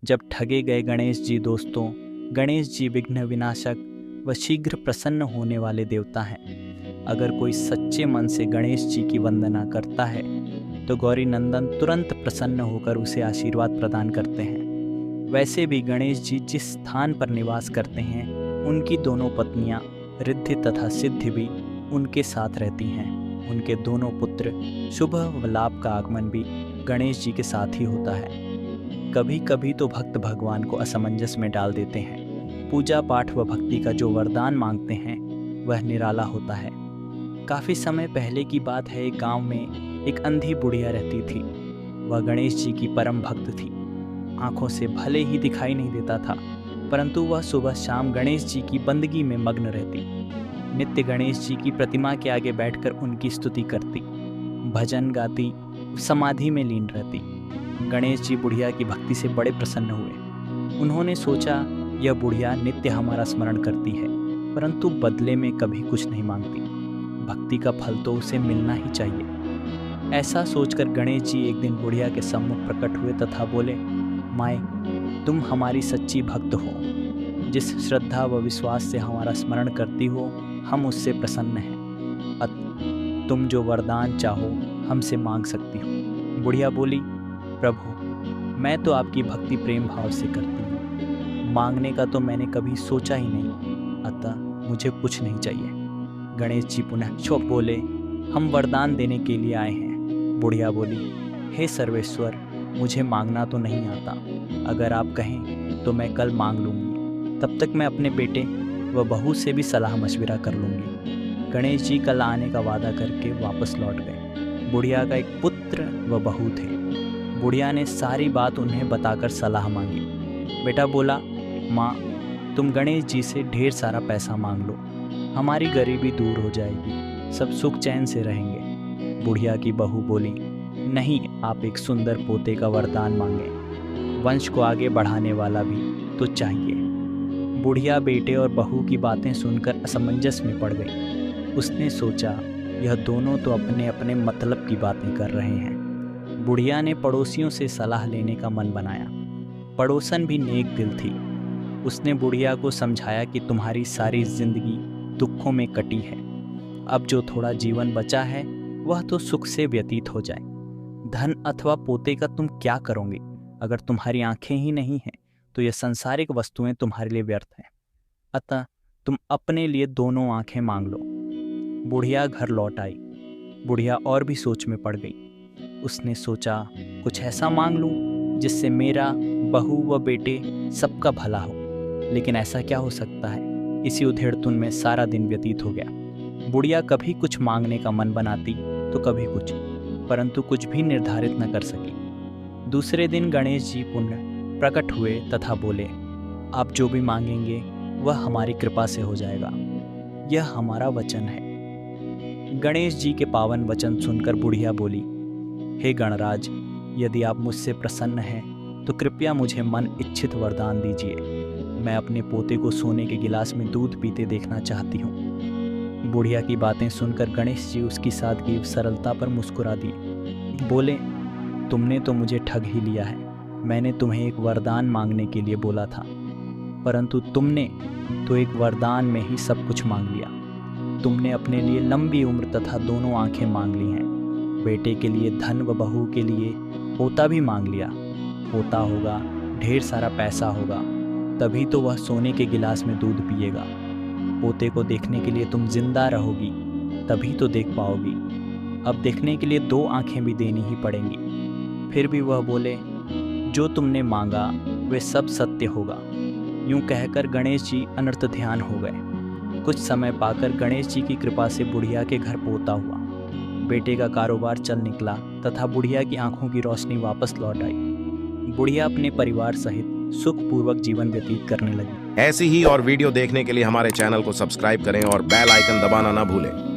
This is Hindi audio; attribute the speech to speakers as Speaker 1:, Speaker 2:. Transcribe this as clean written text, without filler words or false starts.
Speaker 1: जब ठगे गए गणेश जी दोस्तों, गणेश जी विघ्न विनाशक व शीघ्र प्रसन्न होने वाले देवता हैं। अगर कोई सच्चे मन से गणेश जी की वंदना करता है तो गौरी नंदन तुरंत प्रसन्न होकर उसे आशीर्वाद प्रदान करते हैं। वैसे भी गणेश जी जिस स्थान पर निवास करते हैं उनकी दोनों पत्नियां रिद्धि तथा सिद्धि भी उनके साथ रहती हैं। उनके दोनों पुत्र शुभ व लाभ का आगमन भी गणेश जी के साथ ही होता है। कभी कभी तो भक्त भगवान को असमंजस में डाल देते हैं। पूजा पाठ व भक्ति का जो वरदान मांगते हैं वह निराला होता है। काफ़ी समय पहले की बात है, एक गांव में एक अंधी बुढ़िया रहती थी। वह गणेश जी की परम भक्त थी। आंखों से भले ही दिखाई नहीं देता था, परंतु वह सुबह शाम गणेश जी की बंदगी में मग्न रहती। नित्य गणेश जी की प्रतिमा के आगे बैठकर उनकी स्तुति करती, भजन गाती, समाधि में लीन रहती। गणेश जी बुढ़िया की भक्ति से बड़े प्रसन्न हुए। उन्होंने सोचा, यह बुढ़िया नित्य हमारा स्मरण करती है, परंतु बदले में कभी कुछ नहीं मांगती। भक्ति का फल तो उसे मिलना ही चाहिए। ऐसा सोचकर गणेश जी एक दिन बुढ़िया के सम्मुख प्रकट हुए तथा बोले, माए, तुम हमारी सच्ची भक्त हो। जिस श्रद्धा व विश्वास से हमारा स्मरण करती हो, हम उससे प्रसन्न हैं। तुम जो वरदान चाहो हमसे मांग सकती हो। बुढ़िया बोली, प्रभु, मैं तो आपकी भक्ति प्रेम भाव से करती हूँ। मांगने का तो मैंने कभी सोचा ही नहीं, अतः मुझे कुछ नहीं चाहिए। गणेश जी पुनः चुप बोले, हम वरदान देने के लिए आए हैं। बुढ़िया बोली, हे सर्वेश्वर, मुझे मांगना तो नहीं आता। अगर आप कहें तो मैं कल मांग लूँगी। तब तक मैं अपने बेटे व बहू से भी सलाह मशविरा कर लूँगी। गणेश जी कल आने का वादा करके वापस लौट गए। बुढ़िया का एक पुत्र व बहू थे। बुढ़िया ने सारी बात उन्हें बताकर सलाह मांगी। बेटा बोला, माँ, तुम गणेश जी से ढेर सारा पैसा मांग लो, हमारी गरीबी दूर हो जाएगी, सब सुख चैन से रहेंगे। बुढ़िया की बहू बोली, नहीं, आप एक सुंदर पोते का वरदान मांगे, वंश को आगे बढ़ाने वाला भी तो चाहिए। बुढ़िया बेटे और बहू की बातें सुनकर असमंजस में पड़ गई। उसने सोचा, यह दोनों तो अपने अपने मतलब की बातें कर रहे हैं। बुढ़िया ने पड़ोसियों से सलाह लेने का मन बनाया। पड़ोसन भी नेक दिल थी। उसने बुढ़िया को समझाया कि तुम्हारी सारी जिंदगी दुखों में कटी है, अब जो थोड़ा जीवन बचा है वह तो सुख से व्यतीत हो जाए। धन अथवा पोते का तुम क्या करोगे? अगर तुम्हारी आंखें ही नहीं हैं तो यह संसारिक वस्तुएं तुम्हारे लिए व्यर्थ हैं। अतः तुम अपने लिए दोनों आंखें मांग लो। बुढ़िया घर लौट आई। बुढ़िया और भी सोच में पड़ गई। उसने सोचा, कुछ ऐसा मांग लूं जिससे मेरा, बहू व बेटे सबका भला हो। लेकिन ऐसा क्या हो सकता है? इसी उधेड़तुन में सारा दिन व्यतीत हो गया। बुढ़िया कभी कुछ मांगने का मन बनाती तो कभी कुछ, परंतु कुछ भी निर्धारित न कर सकी। दूसरे दिन गणेश जी पुनः प्रकट हुए तथा बोले, आप जो भी मांगेंगे वह हमारी कृपा से हो जाएगा, यह हमारा वचन है। गणेश जी के पावन वचन सुनकर बुढ़िया बोली, हे गणराज, यदि आप मुझसे प्रसन्न हैं तो कृपया मुझे मन इच्छित वरदान दीजिए। मैं अपने पोते को सोने के गिलास में दूध पीते देखना चाहती हूँ। बुढ़िया की बातें सुनकर गणेश जी उसकी सादगी सरलता पर मुस्कुरा दिए। बोले, तुमने तो मुझे ठग ही लिया है। मैंने तुम्हें एक वरदान मांगने के लिए बोला था, परंतु तुमने तो एक वरदान में ही सब कुछ मांग लिया। तुमने अपने लिए लंबी उम्र तथा दोनों आंखें मांग ली हैं। बेटे के लिए धन व बहू के लिए पोता भी मांग लिया। पोता होगा, ढेर सारा पैसा होगा, तभी तो वह सोने के गिलास में दूध पिएगा। पोते को देखने के लिए तुम जिंदा रहोगी, तभी तो देख पाओगी। अब देखने के लिए दो आंखें भी देनी ही पड़ेंगी। फिर भी वह बोले, जो तुमने मांगा वे सब सत्य होगा। यूं कहकर गणेश जी अनर्थ ध्यान हो गए। कुछ समय पाकर गणेश जी की कृपा से बुढ़िया के घर पोता हुआ। बेटे का कारोबार चल निकला तथा बुढ़िया की आंखों की रोशनी वापस लौट आई। बुढ़िया अपने परिवार सहित सुखपूर्वक जीवन व्यतीत करने लगी।
Speaker 2: ऐसी ही और वीडियो देखने के लिए हमारे चैनल को सब्सक्राइब करें और बेल आइकन दबाना ना भूलें।